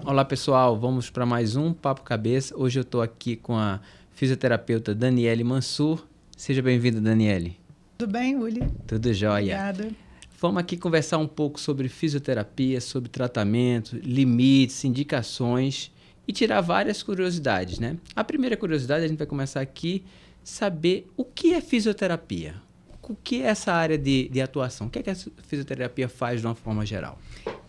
Olá, pessoal. Vamos para mais um Papo Cabeça. Hoje eu estou aqui com a fisioterapeuta Daniele Mansur. Seja bem-vinda, Daniele. Tudo bem, Uli? Tudo jóia. Obrigada. Vamos aqui conversar um pouco sobre fisioterapia, sobre tratamento, limites, indicações e tirar várias curiosidades, né? A primeira curiosidade, a gente vai começar aqui, saber o que é fisioterapia. O que é essa área de atuação? O que é que a fisioterapia faz de uma forma geral?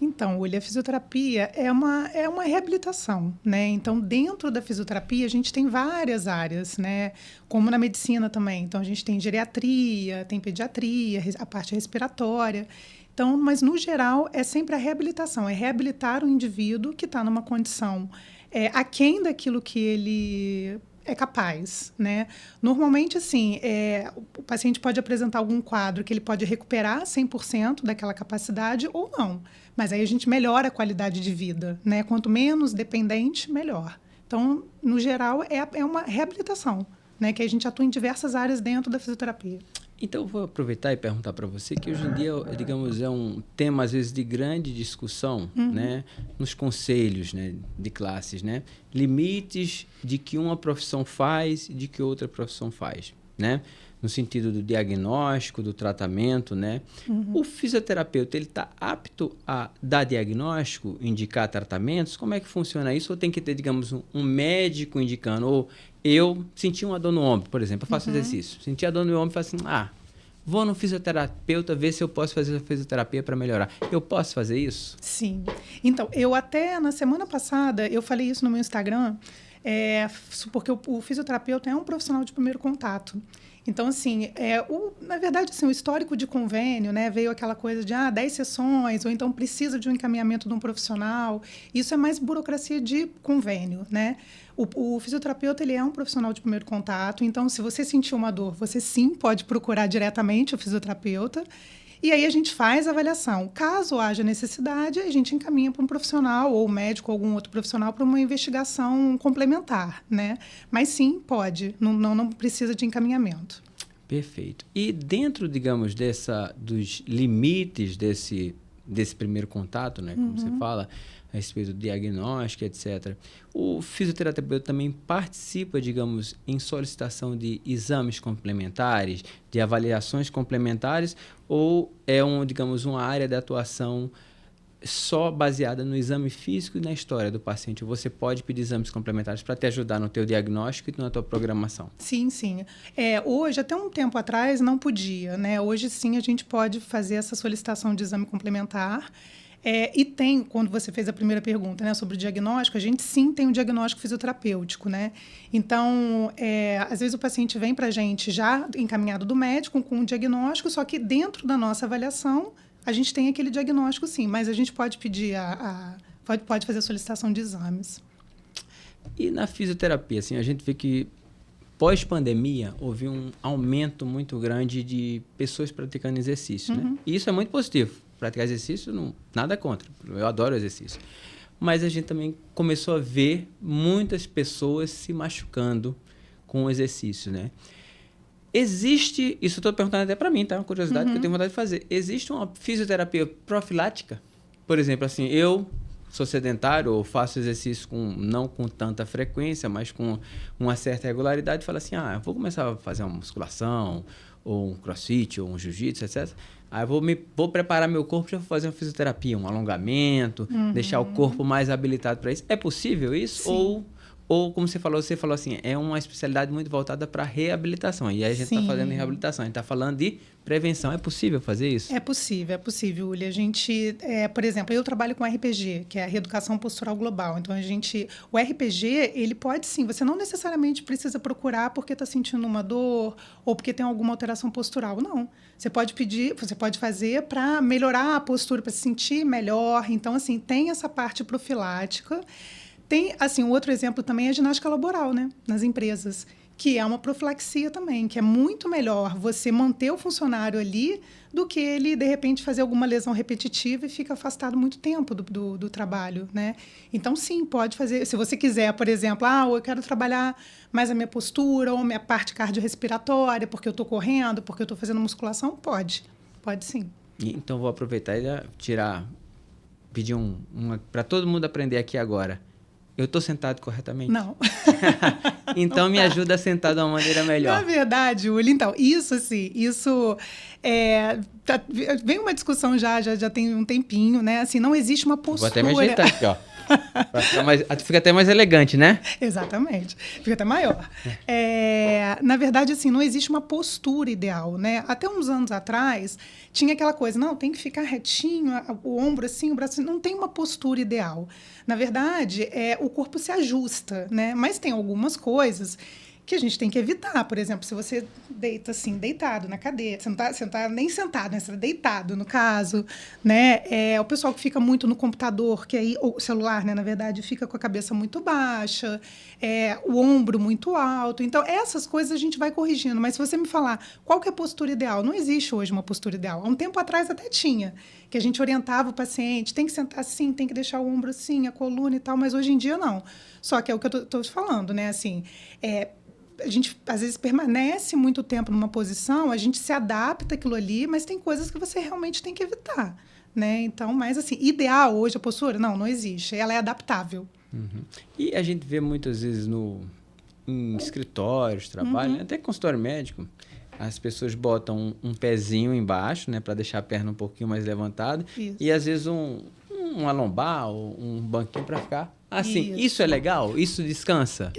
Então, Uli, a fisioterapia é uma reabilitação, né? Então, dentro da fisioterapia, a gente tem várias áreas, né? Como na medicina também. Então, a gente tem geriatria, tem pediatria, a parte respiratória. Então, mas, no geral, é sempre a reabilitação. É reabilitar o indivíduo que está numa condição aquém daquilo que ele é capaz, né? Normalmente, assim, o paciente pode apresentar algum quadro que ele pode recuperar 100% daquela capacidade ou não. Mas aí a gente melhora a qualidade de vida, né? Quanto menos dependente, melhor. Então, no geral, é uma reabilitação, né? Que a gente atua em diversas áreas dentro da fisioterapia. Então, eu vou aproveitar e perguntar para você que hoje em dia, digamos, é um tema, às vezes, de grande discussão, né? Nos conselhos, né? De classes, né? Limites de que uma profissão faz e de que outra profissão faz, né? No sentido do diagnóstico, do tratamento, né? O fisioterapeuta, ele está apto a dar diagnóstico, indicar tratamentos? Como é que funciona isso? Ou tem que ter, digamos, um médico indicando? Ou eu senti uma dor no ombro, por exemplo, eu faço exercício. Senti a dor no ombro e falo assim, vou no fisioterapeuta ver se eu posso fazer a fisioterapia para melhorar. Eu posso fazer isso? Sim. Então, eu até, na semana passada, eu falei isso no meu Instagram, porque o fisioterapeuta é um profissional de primeiro contato. Então, assim, na verdade, assim, o histórico de convênio, né, veio aquela coisa de 10 sessões, ou então precisa de um encaminhamento de um profissional. Isso é mais burocracia de convênio, né? O fisioterapeuta, ele é um profissional de primeiro contato, então, se você sentir uma dor, você sim pode procurar diretamente o fisioterapeuta, e aí a gente faz a avaliação. Caso haja necessidade, a gente encaminha para um profissional, ou médico, ou algum outro profissional, para uma investigação complementar, né? Mas sim, pode, não precisa de encaminhamento. Perfeito. E dentro, digamos, dos limites desse primeiro contato, né, como você fala, a respeito do diagnóstico, etc., o fisioterapeuta também participa, digamos, em solicitação de exames complementares, de avaliações complementares, ou é digamos, uma área de atuação só baseada no exame físico e na história do paciente? Você pode pedir exames complementares para te ajudar no teu diagnóstico e na tua programação? Sim, sim. Hoje, até um tempo atrás, não podia, né? Hoje, sim, a gente pode fazer essa solicitação de exame complementar. E tem, quando você fez a primeira pergunta, né, sobre o diagnóstico, a gente sim tem um diagnóstico fisioterapêutico, né? Então, às vezes o paciente vem para a gente já encaminhado do médico com um diagnóstico, só que dentro da nossa avaliação, a gente tem aquele diagnóstico sim, mas a gente pode pedir, pode fazer a solicitação de exames. E na fisioterapia, assim, a gente vê que pós-pandemia houve um aumento muito grande de pessoas praticando exercício, né? E isso é muito positivo. Praticar exercício, nada contra. Eu adoro exercício. Mas a gente também começou a ver muitas pessoas se machucando com o exercício, né? Existe, isso eu estou perguntando até para mim, tá? Uma curiosidade que eu tenho vontade de fazer. Existe uma fisioterapia profilática? Por exemplo, assim, eu sou sedentário ou faço exercício não com tanta frequência, mas com uma certa regularidade, e falo assim, vou começar a fazer uma musculação, ou um crossfit, ou um jiu-jitsu, etc. Aí vou preparar meu corpo para fazer uma fisioterapia, um alongamento, deixar o corpo mais habilitado para isso. É possível isso? Sim. Ou como você falou assim, é uma especialidade muito voltada para reabilitação. E aí a gente está fazendo reabilitação, a gente está falando de prevenção. É possível fazer isso? É possível, Uli. A gente, por exemplo, eu trabalho com RPG, que é a Reeducação Postural Global. Então, o RPG, ele pode sim, você não necessariamente precisa procurar porque está sentindo uma dor ou porque tem alguma alteração postural. Não. Você pode pedir, você pode fazer para melhorar a postura, para se sentir melhor. Então, assim, tem essa parte profilática. Tem, assim, um outro exemplo também é a ginástica laboral, né, nas empresas, que é uma profilaxia também, que é muito melhor você manter o funcionário ali do que ele, de repente, fazer alguma lesão repetitiva e fica afastado muito tempo do trabalho, né? Então, sim, pode fazer. Se você quiser, por exemplo, eu quero trabalhar mais a minha postura ou a minha parte cardiorrespiratória, porque eu estou correndo, porque eu estou fazendo musculação, pode sim. Então, vou aproveitar e tirar pedir para todo mundo aprender aqui agora. Eu estou sentado corretamente? Não. Então, não me ajuda a sentar de uma maneira melhor. Na verdade, Júlia, então, vem uma discussão já tem um tempinho, né? Assim, não existe uma postura... Vou até me ajeitar aqui, ó. Fica até mais elegante, né? Exatamente. Fica até maior. Na verdade, assim, não existe uma postura ideal, né? Até uns anos atrás, tinha aquela coisa, não, tem que ficar retinho, o ombro assim, o braço assim. Não tem uma postura ideal. Na verdade, o corpo se ajusta, né? Mas tem algumas coisas que a gente tem que evitar. Por exemplo, se você deita assim, deitado na cadeira, você não tá nem sentado, né? Você está deitado, no caso, né? O pessoal que fica muito no computador, que aí, o celular, né, na verdade, fica com a cabeça muito baixa, o ombro muito alto. Então, essas coisas a gente vai corrigindo. Mas se você me falar qual que é a postura ideal, não existe hoje uma postura ideal. Há um tempo atrás até tinha, que a gente orientava o paciente, tem que sentar assim, tem que deixar o ombro assim, a coluna e tal, mas hoje em dia não. Só que é o que eu estou te falando, né? Assim, a gente, às vezes, permanece muito tempo numa posição, a gente se adapta àquilo ali, mas tem coisas que você realmente tem que evitar, né? Então, mas, assim, ideal hoje a postura? Não existe. Ela é adaptável. Uhum. E a gente vê muitas vezes em escritórios, trabalho, até consultório médico, as pessoas botam um pezinho embaixo, né, para deixar a perna um pouquinho mais levantada, e às vezes uma lombar ou um banquinho para ficar assim. Isso é legal? Isso descansa?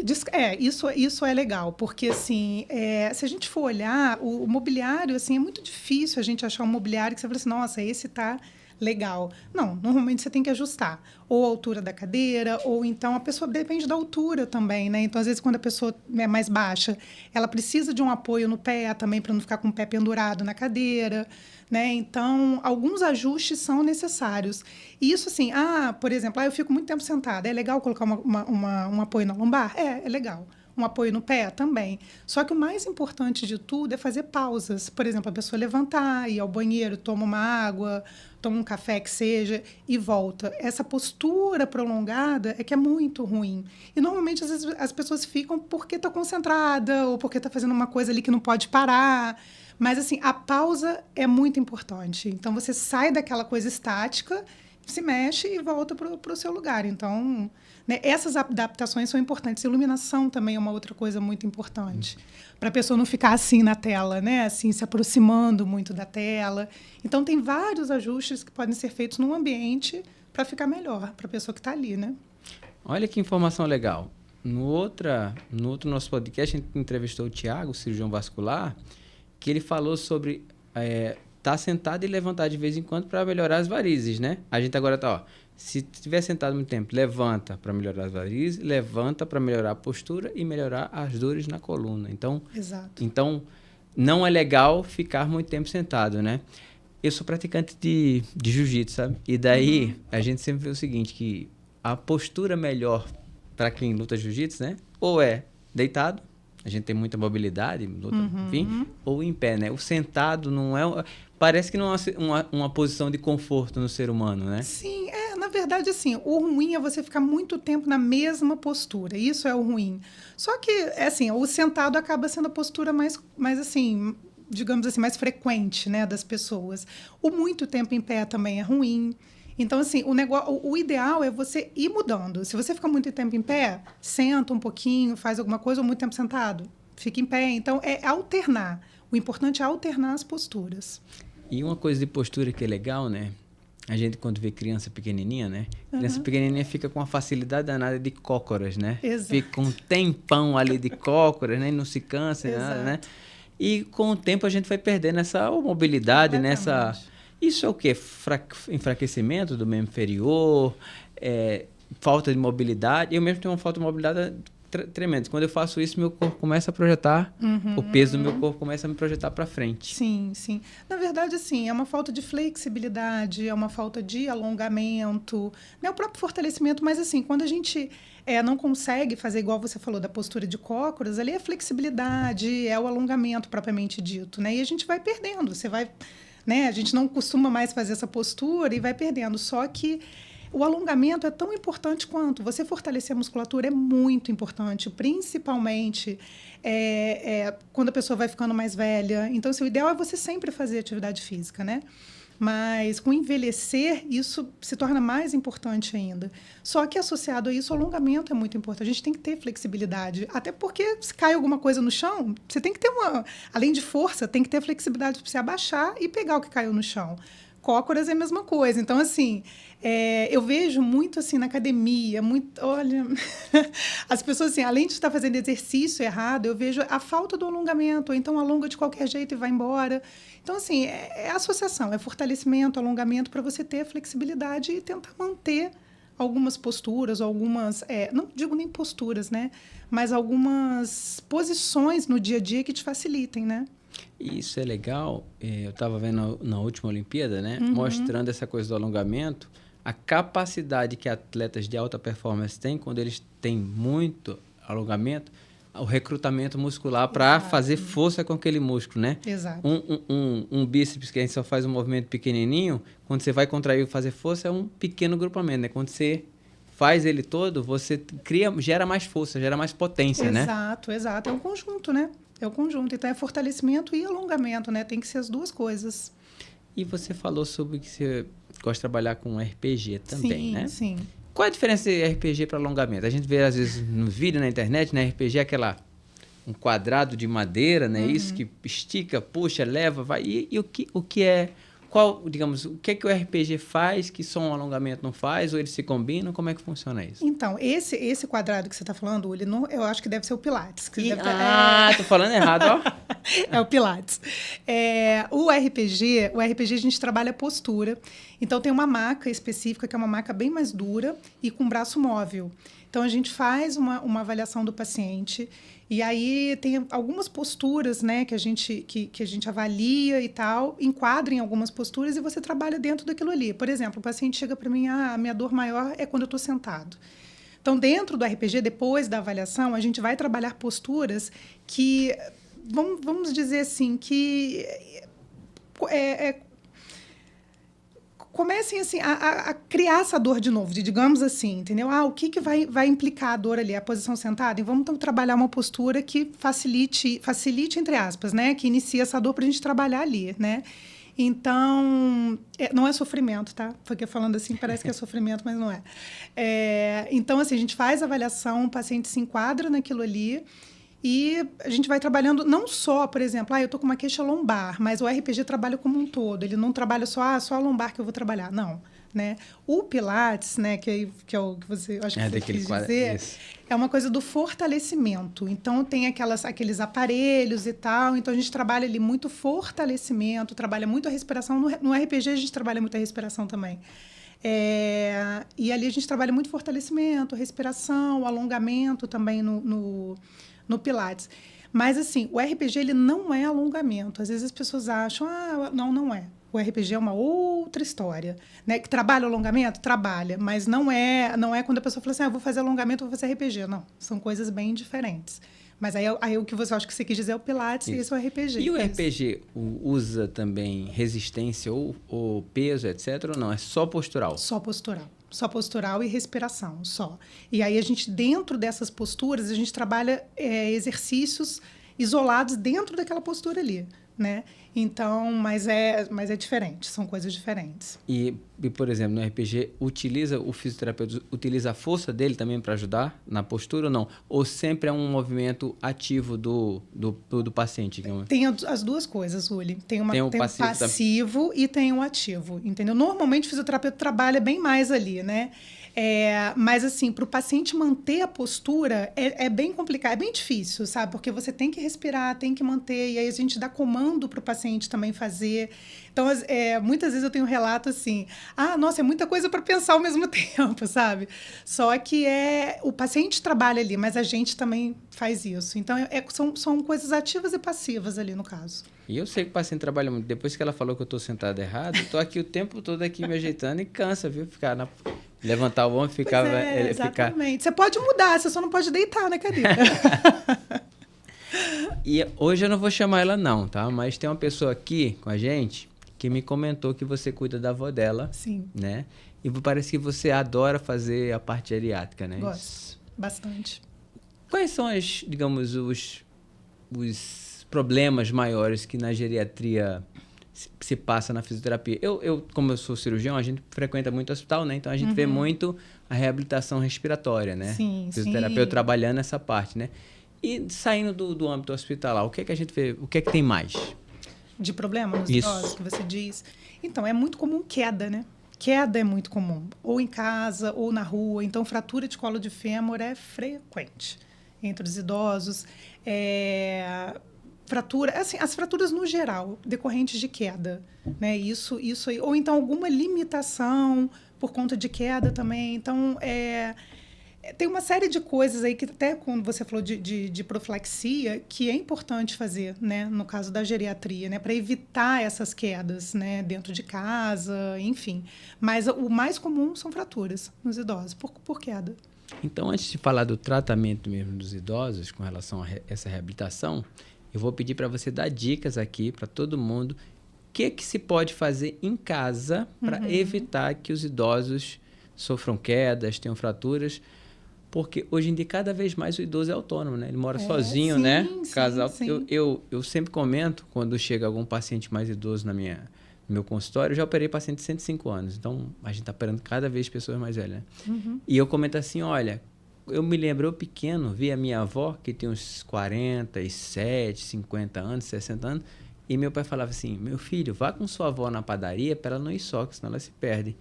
Isso é legal, porque assim, se a gente for olhar, o mobiliário, assim, é muito difícil a gente achar um mobiliário que você fala assim, nossa, esse tá legal. Não, normalmente você tem que ajustar ou a altura da cadeira, ou então a pessoa depende da altura também, né? Então, às vezes, quando a pessoa é mais baixa, ela precisa de um apoio no pé também, para não ficar com o pé pendurado na cadeira, né? Então, alguns ajustes são necessários. E isso, assim, por exemplo, eu fico muito tempo sentada. É legal colocar um apoio na lombar? É legal. Um apoio no pé também. Só que o mais importante de tudo é fazer pausas. Por exemplo, a pessoa levantar, ir ao banheiro, toma uma água, toma um café que seja e volta. Essa postura prolongada é que é muito ruim. E normalmente, às vezes, as pessoas ficam porque está concentrada ou porque está fazendo uma coisa ali que não pode parar. Mas, assim, a pausa é muito importante. Então, você sai daquela coisa estática, se mexe e volta para o seu lugar. Então, né, essas adaptações são importantes. Iluminação também é uma outra coisa muito importante. Para a pessoa não ficar assim na tela, né? Assim, se aproximando muito da tela. Então, tem vários ajustes que podem ser feitos no ambiente para ficar melhor para a pessoa que está ali, né? Olha que informação legal. No outro nosso podcast, a gente entrevistou o Tiago, cirurgião vascular, que ele falou sobre estar sentado e levantar de vez em quando para melhorar as varizes, né? A gente agora está, se estiver sentado muito tempo, levanta para melhorar as varizes, levanta para melhorar a postura e melhorar as dores na coluna. Então, exato. Então, não é legal ficar muito tempo sentado, né? Eu sou praticante de jiu-jitsu, sabe? E daí, a gente sempre vê o seguinte, que a postura melhor para quem luta jiu-jitsu, né? Ou é deitado, a gente tem muita mobilidade, enfim, ou em pé, né? O sentado não é... Parece que não é uma posição de conforto no ser humano, né? Sim, na verdade, assim, o ruim é você ficar muito tempo na mesma postura. Isso é o ruim. Só que, assim, o sentado acaba sendo a postura mais assim, digamos assim, mais frequente, né, das pessoas. O muito tempo em pé também é ruim. Então, assim, o ideal é você ir mudando. Se você fica muito tempo em pé, senta um pouquinho, faz alguma coisa, ou muito tempo sentado, fica em pé. Então, é alternar. O importante é alternar as posturas. E uma coisa de postura que é legal, né? A gente, quando vê criança pequenininha, né? Criança pequenininha fica com uma facilidade danada de cócoras, né? Exato. Fica um tempão ali de cócoras, né? E não se cansa, nada, né? E com o tempo a gente vai perdendo essa mobilidade, nessa... Isso é o quê? Enfraquecimento do membro inferior, falta de mobilidade. Eu mesmo tenho uma falta de mobilidade tremenda. Quando eu faço isso, meu corpo começa a projetar, o peso do meu corpo começa a me projetar para frente. Sim, sim. Na verdade, assim, é uma falta de flexibilidade, é uma falta de alongamento, né? O próprio fortalecimento, mas assim, quando a gente não consegue fazer igual você falou da postura de cócoras, ali é a flexibilidade, é o alongamento propriamente dito, né? E a gente vai perdendo, você vai... Né? A gente não costuma mais fazer essa postura e vai perdendo. Só que o alongamento é tão importante quanto. Você fortalecer a musculatura é muito importante, principalmente quando a pessoa vai ficando mais velha. Então, o ideal é você sempre fazer atividade física, né? Mas com o envelhecer, isso se torna mais importante ainda. Só que associado a isso, o alongamento é muito importante. A gente tem que ter flexibilidade. Até porque se cai alguma coisa no chão, você tem que ter além de força, tem que ter flexibilidade para você abaixar e pegar o que caiu no chão. Cócoras é a mesma coisa. Então, assim, eu vejo muito assim na academia, olha, as pessoas, assim, além de estar fazendo exercício errado, eu vejo a falta do alongamento, ou então alonga de qualquer jeito e vai embora. Então, assim, é associação, é fortalecimento, alongamento para você ter a flexibilidade e tentar manter algumas posturas, algumas, não digo nem posturas, né? Mas algumas posições no dia a dia que te facilitem, né? Isso é legal. Eu estava vendo na última Olimpíada, né? Mostrando essa coisa do alongamento, a capacidade que atletas de alta performance têm quando eles têm muito alongamento, o recrutamento muscular para fazer força com aquele músculo, né? Exato. Um bíceps que a gente só faz um movimento pequenininho, quando você vai contrair e fazer força, é um pequeno grupamento, né? Quando você faz ele todo, você gera mais força, gera mais potência, né? Exato. É um conjunto, né? É o conjunto. Então, é fortalecimento e alongamento, né? Tem que ser as duas coisas. E você falou sobre que você gosta de trabalhar com RPG também, né? Sim. Qual a diferença de RPG para alongamento? A gente vê, às vezes, no vídeo, na internet, né? RPG é um quadrado de madeira, né? Isso que estica, puxa, leva, vai. E o que é... digamos, o que é que o RPG faz que só um alongamento não faz? Ou eles se combinam? Como é que funciona isso? Então, esse quadrado que você está falando, eu acho que deve ser o Pilates. Tô falando errado, ó. É o Pilates. O RPG a gente trabalha postura. Então, tem uma maca específica, que é uma maca bem mais dura e com braço móvel. Então, a gente faz uma avaliação do paciente e aí tem algumas posturas, né, que a gente avalia e tal, enquadra em algumas posturas e você trabalha dentro daquilo ali. Por exemplo, o paciente chega para mim, a minha dor maior é quando eu estou sentado. Então, dentro do RPG, depois da avaliação, a gente vai trabalhar posturas que, vamos dizer assim, que comecem assim, a criar essa dor de novo, digamos assim, entendeu? O que vai implicar a dor ali? A posição sentada? E vamos então trabalhar uma postura que facilite, entre aspas, né? Que inicie essa dor para a gente trabalhar ali, né? Então, não é sofrimento, tá? Porque falando assim parece que é sofrimento, mas não é. Então, assim, a gente faz a avaliação, o paciente se enquadra naquilo ali e a gente vai trabalhando não só, por exemplo, eu estou com uma queixa lombar, mas o RPG trabalha como um todo. Ele não trabalha só a lombar que eu vou trabalhar, não. Né? O Pilates, né, que é o que você acho que você quis dizer, é uma coisa do fortalecimento. Então, tem aqueles aparelhos e tal. Então, a gente trabalha ali muito fortalecimento, trabalha muito a respiração. No RPG, a gente trabalha muito a respiração também. E ali a gente trabalha muito fortalecimento, respiração, alongamento também no Pilates. Mas, assim, o RPG ele não é alongamento. Às vezes as pessoas acham, não é. O RPG é uma outra história. Né? Que trabalha alongamento? Trabalha. Mas não é quando a pessoa fala assim, vou fazer alongamento, vou fazer RPG. Não, são coisas bem diferentes. Mas aí o que você acha que você quis dizer é o Pilates e esse é o RPG. E o RPG usa também resistência ou peso, etc. ou não? É só postural? Só postural. Só postural e respiração, só. E aí, dentro dessas posturas, a gente trabalha exercícios isolados dentro daquela postura ali, né? Então, mas é diferente, são coisas diferentes. E, por exemplo, no RPG, o fisioterapeuta utiliza a força dele também para ajudar na postura ou não? Ou sempre é um movimento ativo do paciente? Tem as duas coisas, Uli. Tem um passivo e tem um ativo, entendeu? Normalmente, o fisioterapeuta trabalha bem mais ali, né? Mas, assim, para o paciente manter a postura é bem complicado, é bem difícil, sabe? Porque você tem que respirar, tem que manter, e aí a gente dá comando para o paciente também fazer. Então, muitas vezes eu tenho um relato assim, nossa, é muita coisa para pensar ao mesmo tempo, sabe? Só que o paciente trabalha ali, mas a gente também faz isso. Então, são coisas ativas e passivas ali no caso. E eu sei que o paciente trabalha muito. Depois que ela falou que eu estou sentado errado, eu estou aqui o tempo todo aqui me ajeitando e cansa, viu? Levantar o ombro e ficar... Exatamente. Você pode mudar, você só não pode deitar na cadeira. E hoje eu não vou chamar ela não, tá? Mas tem uma pessoa aqui com a gente que me comentou que você cuida da avó dela. Sim. Né? E parece que você adora fazer a parte geriátrica, né? Gosto. Bastante. Quais são digamos, os problemas maiores que na geriatria se passa na fisioterapia? Como eu sou cirurgião, a gente frequenta muito hospital, né? Então, a gente vê muito a reabilitação respiratória, né? Sim, Fisioterapeuta trabalhando nessa parte, né? E saindo do âmbito hospitalar, o que é que a gente vê? O que é que tem mais? De problema nos idosos, que você diz? Então, é muito comum queda, né? Queda é muito comum, ou em casa, ou na rua. Então, fratura de colo de fêmur é frequente entre os idosos. Fratura, assim, as fraturas no geral, decorrentes de queda, né? Isso aí, ou então alguma limitação por conta de queda também. Então, tem uma série de coisas aí que até quando você falou de profilaxia, que é importante fazer, né, no caso da geriatria, né, para evitar essas quedas, né, dentro de casa, enfim. Mas o mais comum são fraturas nos idosos, por queda. Então, antes de falar do tratamento mesmo dos idosos com relação a essa reabilitação, eu vou pedir para você dar dicas aqui para todo mundo. O que se pode fazer em casa para evitar que os idosos sofram quedas, tenham fraturas? Porque hoje em dia, cada vez mais o idoso é autônomo, né? Ele mora sozinho, sim, né? Sim, Casal. sim. Eu sempre comento, quando chega algum paciente mais idoso no meu consultório, eu já operei paciente de 105 anos. Então, a gente está operando cada vez pessoas mais velhas, né? E eu comento assim, olha, eu me lembro, eu pequeno, vi a minha avó, que tem uns 47, 50 anos, 60 anos, e meu pai falava assim, meu filho, vá com sua avó na padaria para ela não ir só, senão ela se perde.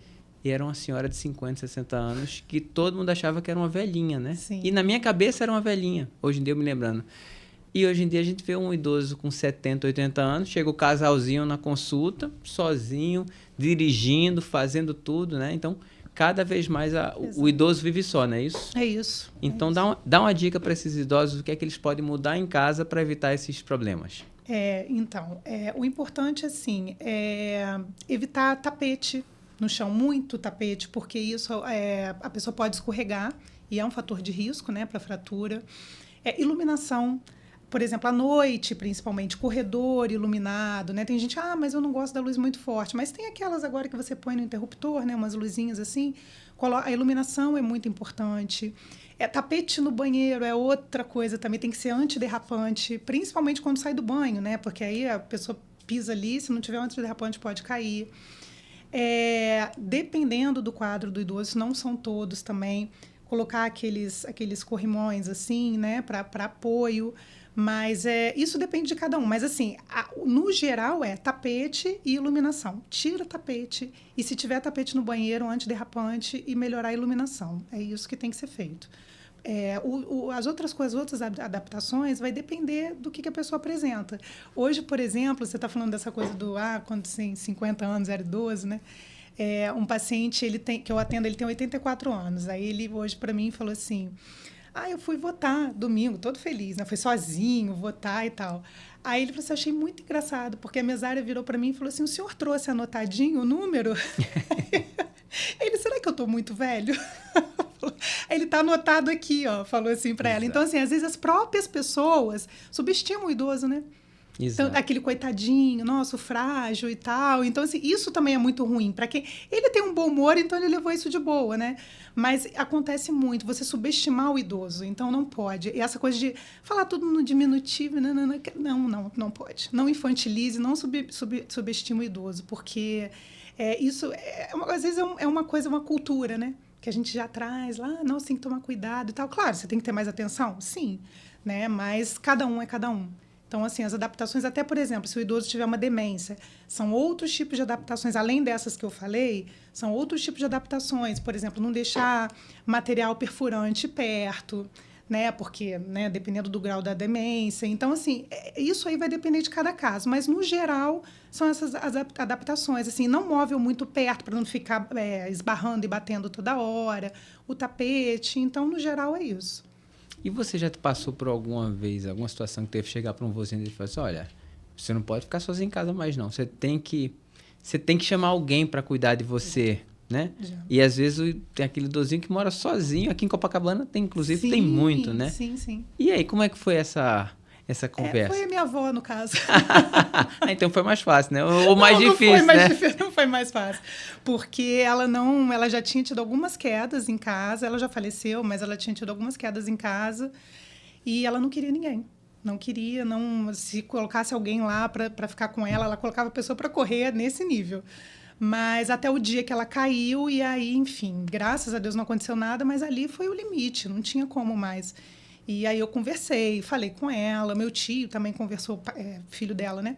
E era uma senhora de 50, 60 anos que todo mundo achava que era uma velhinha, né? Sim. E na minha cabeça era uma velhinha, hoje em dia eu me lembrando. E hoje em dia a gente vê um idoso com 70, 80 anos, chega o casalzinho na consulta, sozinho, dirigindo, fazendo tudo, né? Então, cada vez mais o idoso vive só, não é isso? É isso. Então, dá uma dica para esses idosos, o que é que eles podem mudar em casa para evitar esses problemas. O importante, assim, é evitar tapete no chão, muito tapete, porque isso a pessoa pode escorregar e é um fator de risco, né, para fratura. Iluminação, por exemplo, à noite, principalmente, corredor iluminado, né? Tem gente, mas eu não gosto da luz muito forte, mas tem aquelas agora que você põe no interruptor, né, umas luzinhas assim. A iluminação é muito importante. Tapete no banheiro é outra coisa também, tem que ser antiderrapante, principalmente quando sai do banho, né? Porque aí a pessoa pisa ali, se não tiver antiderrapante pode cair. Dependendo do quadro do idoso, não são todos também, colocar aqueles corrimões assim, né, para apoio, mas isso depende de cada um. Mas assim, no geral tapete e iluminação. Tira tapete e se tiver tapete no banheiro, um antiderrapante e melhorar a iluminação. É isso que tem que ser feito. As outras coisas, outras adaptações, vai depender do que a pessoa apresenta. Hoje, por exemplo, você está falando dessa coisa do quando tem 50 anos, era idoso, né? Um paciente que eu atendo, ele tem 84 anos. Aí ele hoje para mim falou assim, eu fui votar domingo, todo feliz, né? Foi sozinho votar e tal. Aí ele falou assim, achei muito engraçado, porque a mesária virou para mim e falou assim, o senhor trouxe anotadinho o número? Ele, será que eu estou muito velho? Ele está anotado aqui, ó, falou assim para ela. Então, assim, às vezes as próprias pessoas subestimam o idoso, né? Então, aquele coitadinho, nossa, frágil e tal. Então, assim, isso também é muito ruim. Para quem ele tem um bom humor, então ele levou isso de boa, né? Mas acontece muito, você subestimar o idoso. Então, não pode. E essa coisa de falar tudo no diminutivo, não pode. Não infantilize, não subestime o idoso, porque isso, às vezes, é uma coisa, uma cultura, né? Que a gente já traz lá, não, você tem que tomar cuidado e tal. Claro, você tem que ter mais atenção, sim, né? Mas cada um é cada um. Então, assim, as adaptações, até, por exemplo, se o idoso tiver uma demência, são outros tipos de adaptações, além dessas que eu falei, são outros tipos de adaptações. Por exemplo, não deixar material perfurante perto, né? Porque, né, dependendo do grau da demência. Então, assim, isso aí vai depender de cada caso. Mas, no geral, são essas as adaptações. Assim, não móvel muito perto para não ficar esbarrando e batendo toda hora. O tapete. Então, no geral, é isso. E você já passou por alguma situação que teve que chegar para um vozinho e falar assim, olha, você não pode ficar sozinho em casa mais não, você tem que chamar alguém para cuidar de você, né? Já. E às vezes tem aquele idosinho que mora sozinho, aqui em Copacabana tem muito, né? Sim. E aí, como é que foi essa conversa? Foi a minha avó, no caso. Então foi mais fácil, né? Ou mais difícil, Não foi mais fácil. Porque ela já tinha tido algumas quedas em casa, ela já faleceu, mas ela tinha tido algumas quedas em casa e ela não queria ninguém. Não queria, não, se colocasse alguém lá para ficar com ela colocava a pessoa para correr nesse nível. Mas até o dia que ela caiu, e aí, enfim, graças a Deus não aconteceu nada, mas ali foi o limite, não tinha como mais. E aí eu conversei, falei com ela, meu tio também conversou, filho dela, né?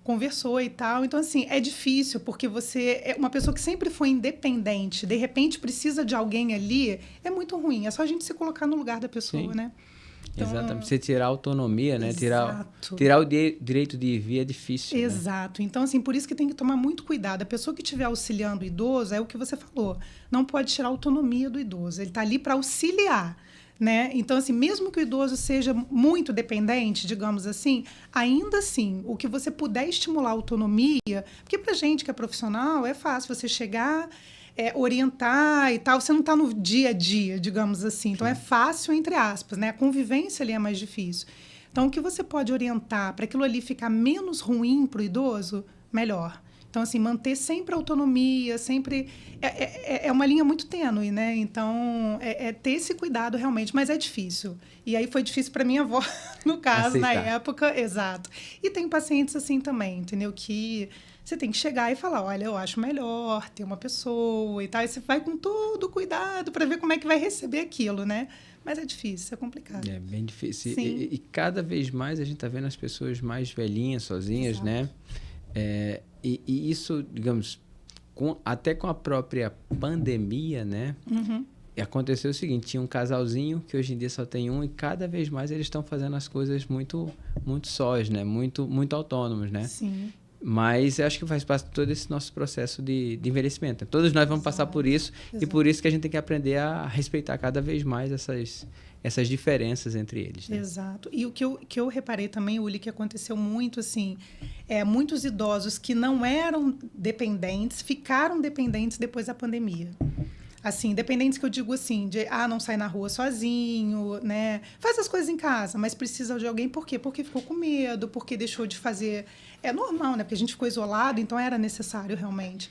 Conversou e tal. Então, assim, é difícil, porque você é uma pessoa que sempre foi independente, de repente precisa de alguém ali, é muito ruim. É só a gente se colocar no lugar da pessoa, Sim. né? Então, Exatamente. Você tirar a autonomia, né? Exato. Tirar o direito de ir e vir é difícil. Exato. Né? Então, assim, por isso que tem que tomar muito cuidado. A pessoa que estiver auxiliando o idoso, é o que você falou, não pode tirar a autonomia do idoso. Ele está ali para auxiliar. Né? Então, assim, mesmo que o idoso seja muito dependente, digamos assim, ainda assim, o que você puder estimular a autonomia, porque para gente que é profissional, é fácil você chegar, orientar e tal, você não está no dia a dia, digamos assim. Então, é fácil, entre aspas, né? A convivência ali é mais difícil. Então, o que você pode orientar para aquilo ali ficar menos ruim para o idoso, melhor. Então, assim, manter sempre a autonomia, sempre... É uma linha muito tênue, né? Então, ter esse cuidado realmente, mas é difícil. E aí foi difícil para minha avó, no caso, aceitar. na época, exato. E tem pacientes assim também, entendeu? Que você tem que chegar e falar, olha, eu acho melhor ter uma pessoa e tal. E você vai com todo cuidado para ver como é que vai receber aquilo, né? Mas é difícil, é complicado. É bem difícil. Sim. E cada vez mais a gente está vendo as pessoas mais velhinhas, sozinhas, exato, né? E isso, digamos, até com a própria pandemia, né? Uhum. Aconteceu o seguinte, tinha um casalzinho que hoje em dia só tem um e cada vez mais eles estão fazendo as coisas muito, muito sós, né? Muito, muito autônomos, né? Sim. Mas eu acho que faz parte de todo esse nosso processo de envelhecimento. Todos nós vamos passar por isso. Exato. E por isso que a gente tem que aprender a respeitar cada vez mais essas diferenças entre eles. Né? Exato. E o que eu reparei também, Uli, que aconteceu muito, assim, muitos idosos que não eram dependentes, ficaram dependentes depois da pandemia. Assim, dependentes que eu digo assim, de não sai na rua sozinho, né? Faz as coisas em casa, mas precisa de alguém. Por quê? Porque ficou com medo, porque deixou de fazer... É normal, né? Porque a gente ficou isolado, então era necessário realmente.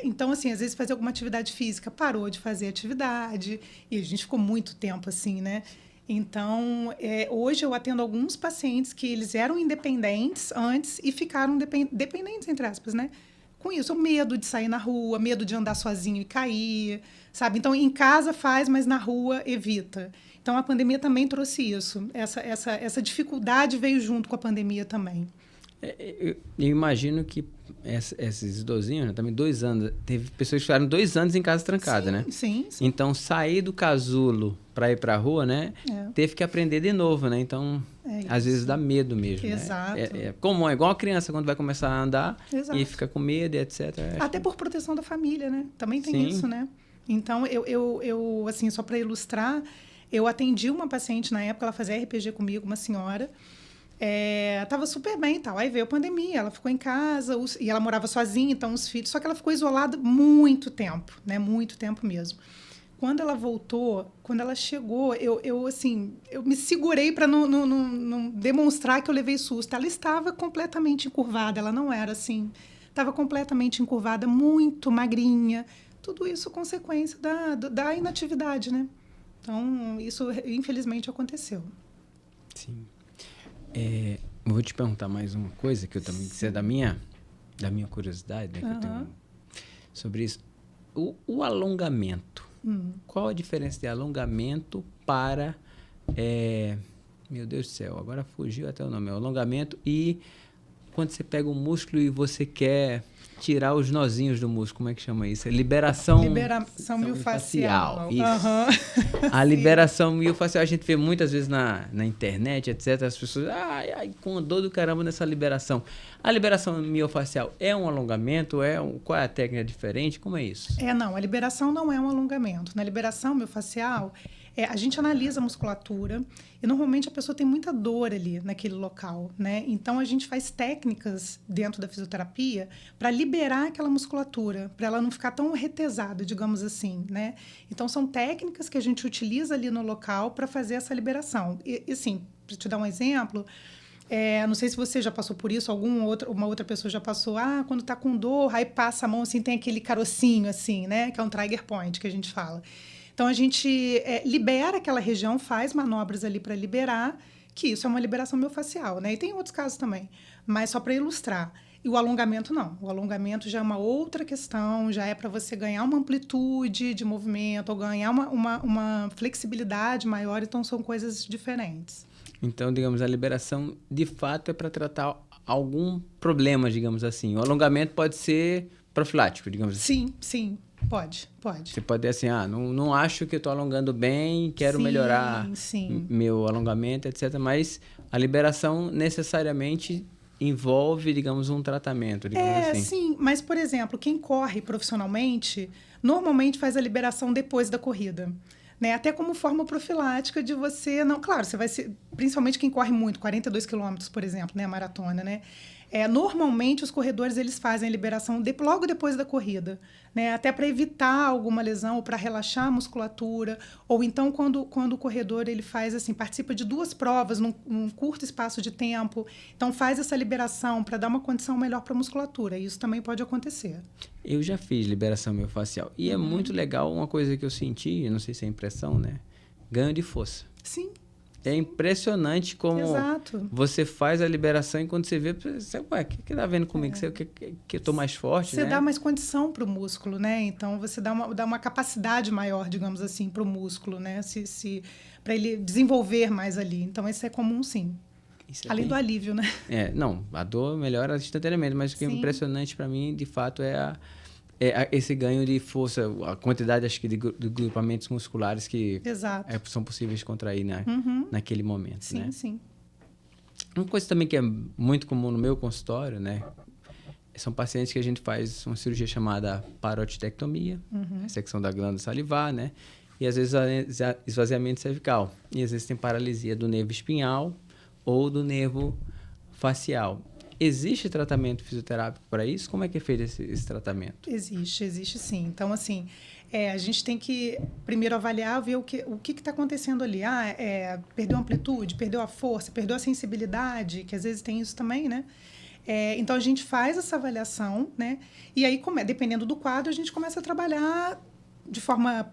Então, assim, às vezes fazer alguma atividade física, parou de fazer atividade, e a gente ficou muito tempo assim, né? Então, hoje eu atendo alguns pacientes que eles eram independentes antes e ficaram dependentes, entre aspas, né? Com isso, o medo de sair na rua, medo de andar sozinho e cair, sabe? Então, em casa faz, mas na rua evita. Então, a pandemia também trouxe isso. Essa dificuldade veio junto com a pandemia também. Eu imagino que esses idosinhos, né, também 2 anos, teve pessoas que ficaram 2 anos em casa trancada, né? Sim. Então, sair do casulo para ir para a rua, né? Teve que aprender de novo, né? Então, às vezes dá medo mesmo, exato. Né? É comum, é igual a criança quando vai começar a andar exato. E fica com medo, etc. Até por proteção da família, né? Também tem Sim. isso, né? Então, eu assim, só para ilustrar, eu atendi uma paciente na época, ela fazia RPG comigo, uma senhora, tava super bem e tal. Aí veio a pandemia, ela ficou em casa, e ela morava sozinha, então os filhos... Só que ela ficou isolada muito tempo, né? Muito tempo mesmo. Quando ela voltou, quando ela chegou, eu me segurei para não demonstrar que eu levei susto. Ela estava completamente encurvada, ela não era assim. Estava completamente encurvada, muito magrinha. Tudo isso consequência da inatividade, né? Então, isso infelizmente aconteceu. Sim. Eu vou te perguntar mais uma coisa, que eu também sei da minha curiosidade, né, que eu tenho sobre isso. O alongamento. Qual a diferença de alongamento para... meu Deus do céu, agora fugiu até o nome. Alongamento e quando você pega o músculo e você quer tirar os nozinhos do músculo, como é que chama isso? Liberação miofascial. Isso. Uhum. A liberação miofascial a gente vê muitas vezes na internet, etc. As pessoas, com dor do caramba nessa liberação. A liberação miofascial é um alongamento? Qual é a técnica diferente? Como é isso? Não, a liberação não é um alongamento. Na liberação miofascial, a gente analisa a musculatura e normalmente a pessoa tem muita dor ali naquele local, né? Então a gente faz técnicas dentro da fisioterapia para liberar aquela musculatura, para ela não ficar tão retesada, digamos assim, né? Então são técnicas que a gente utiliza ali no local para fazer essa liberação. E assim, para te dar um exemplo, não sei se você já passou por isso, uma outra pessoa já passou, quando tá com dor, aí passa a mão assim, tem aquele carocinho assim, né? Que é um trigger point que a gente fala. Então, a gente libera aquela região, faz manobras ali para liberar, que isso é uma liberação miofascial, né? E tem outros casos também, mas só para ilustrar. E o alongamento não. O alongamento já é uma outra questão, já é para você ganhar uma amplitude de movimento ou ganhar uma flexibilidade maior, então são coisas diferentes. Então, digamos, a liberação de fato é para tratar algum problema, digamos assim. O alongamento pode ser profilático, digamos assim. Sim, sim, pode. Você pode dizer assim, não acho que eu estou alongando bem, quero melhorar meu alongamento, etc. Mas a liberação necessariamente envolve, digamos, um tratamento, digamos assim. Sim, mas, por exemplo, quem corre profissionalmente, normalmente faz a liberação depois da corrida. Né? Até como forma profilática de você... Não, claro, você vai ser... Principalmente quem corre muito, 42 quilômetros, por exemplo, né? A maratona, né? Normalmente, os corredores eles fazem a liberação logo depois da corrida, né? Até para evitar alguma lesão ou para relaxar a musculatura. Ou então, quando o corredor ele faz assim, participa de 2 provas num curto espaço de tempo, então faz essa liberação para dar uma condição melhor para a musculatura. Isso também pode acontecer. Eu já fiz liberação miofascial. E é muito legal, uma coisa que eu senti, não sei se é impressão, né? Ganho de força. Sim. É impressionante como Exato. você faz a liberação e quando você vê, você, o que tá vendo comigo? Que eu tô mais forte, você né? dá mais condição para o músculo, né? Então, você dá uma capacidade maior, digamos assim, para o músculo, né? Para ele desenvolver mais ali. Então, isso é comum, sim. Além do alívio, né? Não, a dor melhora instantaneamente, mas o que é impressionante para mim, de fato, é esse ganho de força, a quantidade, acho que, de grupamentos musculares que são possíveis de contrair naquele momento, sim, né? Sim. Uma coisa também que é muito comum no meu consultório, né? São pacientes que a gente faz uma cirurgia chamada parotidectomia, ressecção da glândula salivar, né? E às vezes esvaziamento cervical. E às vezes tem paralisia do nervo espinhal ou do nervo facial. Existe tratamento fisioterápico para isso? Como é que é feito esse tratamento? Existe sim. Então, assim, a gente tem que primeiro avaliar, ver o que está acontecendo ali. Perdeu a amplitude, perdeu a força, perdeu a sensibilidade, que às vezes tem isso também, né? Então, a gente faz essa avaliação, né? E aí, dependendo do quadro, a gente começa a trabalhar de forma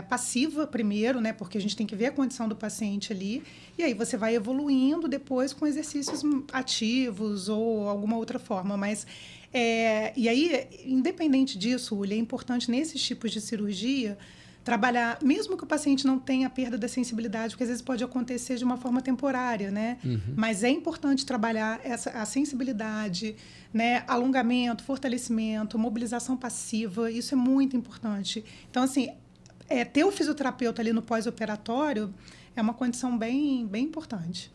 passiva primeiro, né? Porque a gente tem que ver a condição do paciente ali. E aí você vai evoluindo depois com exercícios ativos ou alguma outra forma. Mas, e aí, independente disso, Ulia, é importante nesses tipos de cirurgia trabalhar, mesmo que o paciente não tenha perda da sensibilidade, porque às vezes pode acontecer de uma forma temporária, né? Mas é importante trabalhar a sensibilidade, né? Alongamento, fortalecimento, mobilização passiva, isso é muito importante. Então, assim, ter o fisioterapeuta ali no pós-operatório é uma condição bem, bem importante.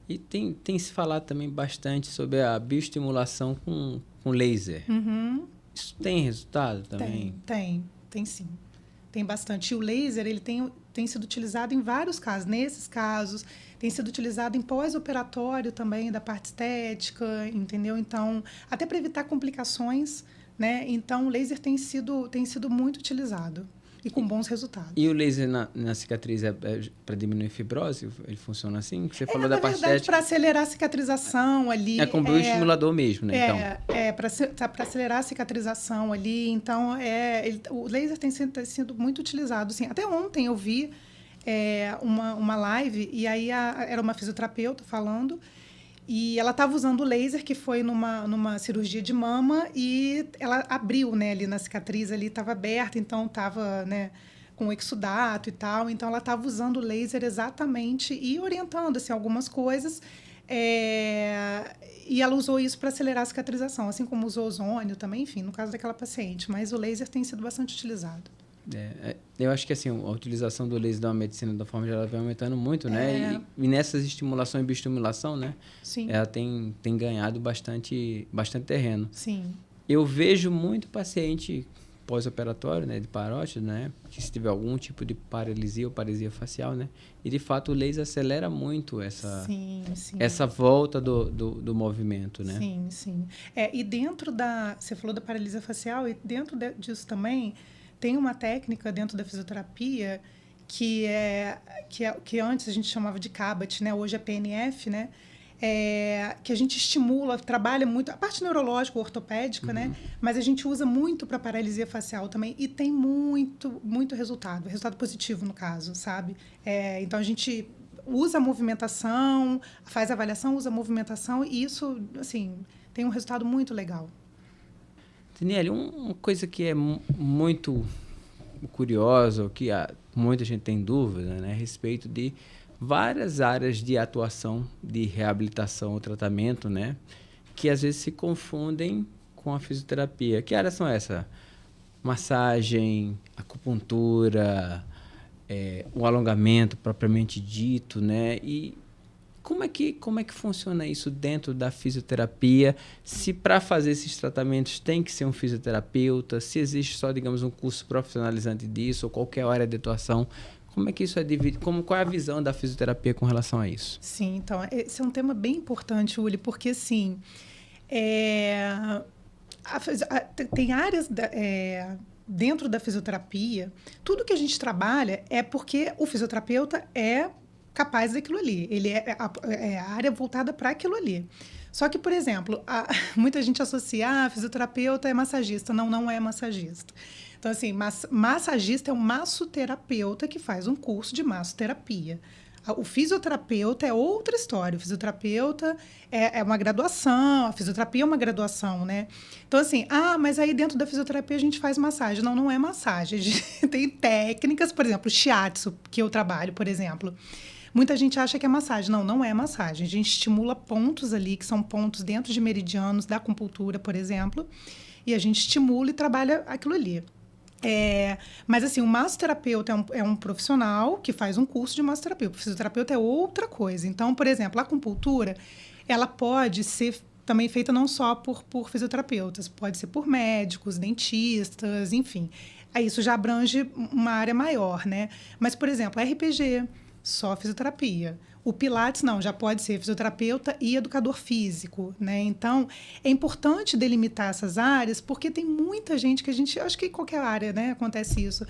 E tem se falado também bastante sobre a bioestimulação com laser. Isso tem resultado também? Tem sim. Tem bastante. E o laser, ele tem sido utilizado em vários casos. Nesses casos, tem sido utilizado em pós-operatório também, da parte estética, entendeu? Então, até para evitar complicações, né? Então, o laser tem sido muito utilizado e com bons resultados. E o laser na cicatriz é para diminuir fibrose? Ele funciona assim? Você falou da parte estética. Na verdade, para acelerar a cicatrização ali. É com bioestimulador mesmo, né? Para acelerar a cicatrização ali. Então, o laser tem sido muito utilizado. Assim, até ontem eu vi uma live, e aí era uma fisioterapeuta falando, e ela estava usando o laser, que foi numa cirurgia de mama, e ela abriu, né, ali na cicatriz, ali estava aberta, então estava, né, com exudato e tal. Então, ela estava usando o laser exatamente e orientando assim, algumas coisas. E ela usou isso para acelerar a cicatrização, assim como usou ozônio também, enfim, no caso daquela paciente. Mas o laser tem sido bastante utilizado. Eu acho que assim, a utilização do laser da medicina, da forma geral, vai aumentando muito, né? E nessas estimulações e bioestimulação, né? Sim. Ela tem ganhado bastante terreno. Sim. Eu vejo muito paciente pós-operatório, né, de parótide, né, que se tiver algum tipo de paralisia ou paresia facial, né, e de fato o laser acelera muito essa volta do movimento, né. Sim. E dentro você falou da paralisia facial, e dentro disso também tem uma técnica dentro da fisioterapia que antes a gente chamava de CABAT, né, hoje é PNF, né, que a gente estimula, trabalha muito a parte neurológica, ortopédica, né? Mas a gente usa muito para paralisia facial também, e tem muito resultado positivo no caso, sabe? Então a gente usa a movimentação, faz avaliação, usa a movimentação, e isso, assim, tem um resultado muito legal. Daniele, uma coisa que é muito curiosa, que muita gente tem dúvida, né, a respeito de várias áreas de atuação, de reabilitação ou tratamento, né, que às vezes se confundem com a fisioterapia. Que áreas são essas? Massagem, acupuntura, o alongamento propriamente dito, né? E como é que funciona isso dentro da fisioterapia? Se para fazer esses tratamentos tem que ser um fisioterapeuta, se existe só, digamos, um curso profissionalizante disso, ou qualquer área de atuação, como é que isso é dividido? Qual é a visão da fisioterapia com relação a isso? Sim, então, esse é um tema bem importante, Uli, porque, assim, tem áreas dentro da fisioterapia, tudo que a gente trabalha é porque o fisioterapeuta é capaz daquilo ali. Ele é a área voltada para aquilo ali. Só que, por exemplo, muita gente associa, fisioterapeuta é massagista. Não, não é massagista. Então, assim, massagista é um massoterapeuta que faz um curso de massoterapia. O fisioterapeuta é outra história. O fisioterapeuta é uma graduação, a fisioterapia é uma graduação, né? Então, assim, mas aí dentro da fisioterapia a gente faz massagem. Não, não é massagem. A gente tem técnicas, por exemplo, o shiatsu, que eu trabalho, por exemplo. Muita gente acha que é massagem. Não, não é massagem. A gente estimula pontos ali, que são pontos dentro de meridianos da acupuntura, por exemplo, e a gente estimula e trabalha aquilo ali. Mas, assim, o massoterapeuta é um profissional que faz um curso de massoterapeuta. O fisioterapeuta é outra coisa. Então, por exemplo, a acupuntura, ela pode ser também feita não só por fisioterapeutas, pode ser por médicos, dentistas, enfim. Aí isso já abrange uma área maior, né? Mas, por exemplo, RPG, só fisioterapia. O Pilates, não, já pode ser fisioterapeuta e educador físico, né? Então, é importante delimitar essas áreas, porque tem muita gente que acho que em qualquer área, né, acontece isso,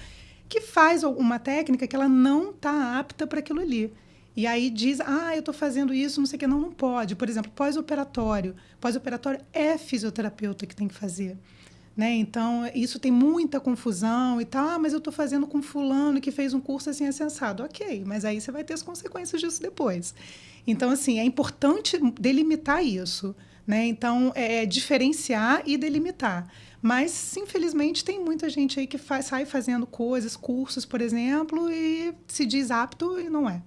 que faz uma técnica que ela não está apta para aquilo ali. E aí diz, eu estou fazendo isso, não sei o que, não pode. Por exemplo, pós-operatório. Pós-operatório é fisioterapeuta que tem que fazer. Né? Então, isso tem muita confusão e tal. Mas eu estou fazendo com fulano que fez um curso assim assensado. Ok, mas aí você vai ter as consequências disso depois. Então, assim, é importante delimitar isso. Né? Então, diferenciar e delimitar. Mas, infelizmente, tem muita gente aí que sai fazendo coisas, cursos, por exemplo, e se diz apto e não é.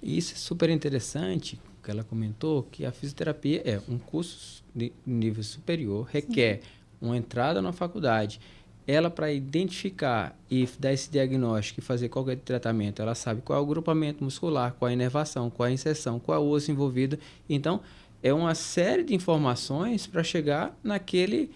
E isso é super interessante, que ela comentou, que a fisioterapia é um curso de nível superior, requer uma entrada na faculdade. Ela, para identificar e dar esse diagnóstico e fazer qualquer tratamento, ela sabe qual é o agrupamento muscular, qual é a inervação, qual é a inserção, qual é o osso envolvido. Então, é uma série de informações para chegar naquele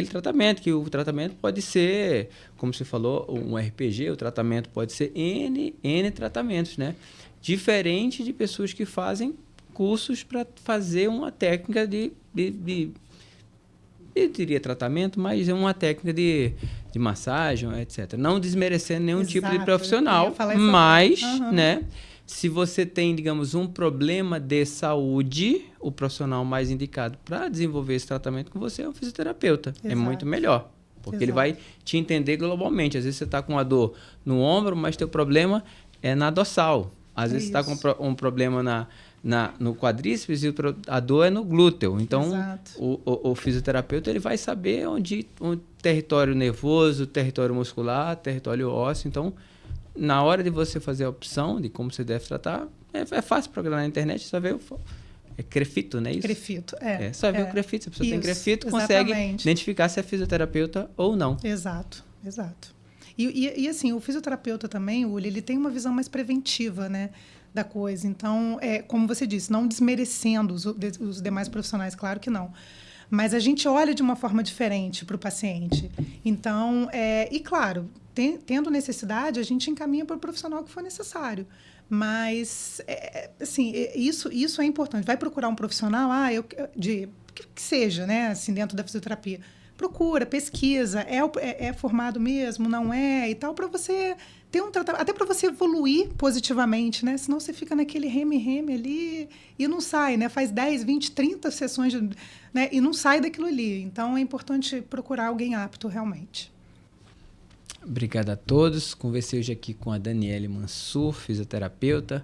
tratamento, que o tratamento pode ser, como você falou, um RPG, o tratamento pode ser N tratamentos, né? Diferente de pessoas que fazem cursos para fazer uma técnica eu diria tratamento, mas é uma técnica de massagem, etc. Não desmerecendo nenhum tipo de profissional, mas, né, se você tem, digamos, um problema de saúde, o profissional mais indicado para desenvolver esse tratamento com você é um fisioterapeuta. Exato. É muito melhor, porque ele vai te entender globalmente. Às vezes você está com uma dor no ombro, mas teu problema é na dorsal. Às vezes você está com um problema no quadríceps e a dor é no glúteo. Então, o fisioterapeuta ele vai saber onde o território nervoso, território muscular, território ósseo. Então, na hora de você fazer a opção de como você deve tratar, é fácil procurar na internet, só ver crefito, né? Isso? Crefito, só ver o crefito. Se a pessoa tem crefito, consegue identificar se é fisioterapeuta ou não. Exato. E assim, o fisioterapeuta também, Uli, ele tem uma visão mais preventiva, né, da coisa. Então, como você disse, não desmerecendo os demais profissionais, claro que não. Mas a gente olha de uma forma diferente para o paciente. Então, e claro, tendo necessidade, a gente encaminha para o profissional que for necessário. Mas, assim, isso é importante. Vai procurar um profissional, que seja, né, assim, dentro da fisioterapia. Procura, pesquisa, é formado mesmo, não é, e tal, para você ter um tratamento, até para você evoluir positivamente, né? Senão você fica naquele reme-reme ali e não sai, né? Faz 10, 20, 30 sessões, né? E não sai daquilo ali. Então, é importante procurar alguém apto, realmente. Obrigado a todos. Conversei hoje aqui com a Daniele Mansur, fisioterapeuta,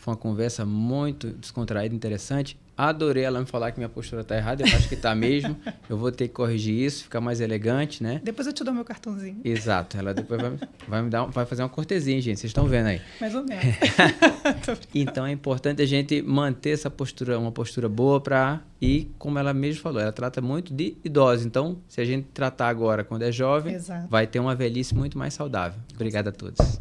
Foi uma conversa muito descontraída, interessante. Adorei ela me falar que minha postura está errada. Eu acho que está mesmo. Eu vou ter que corrigir isso, ficar mais elegante, né? Depois eu te dou meu cartãozinho. Exato. Ela depois vai fazer uma cortesia, hein, gente? Vocês estão vendo aí. Mais ou menos. Então é importante a gente manter essa postura, uma postura boa e como ela mesmo falou, ela trata muito de idosos. Então, se a gente tratar agora quando é jovem, Exato. vai ter uma velhice muito mais saudável. Obrigado a todos.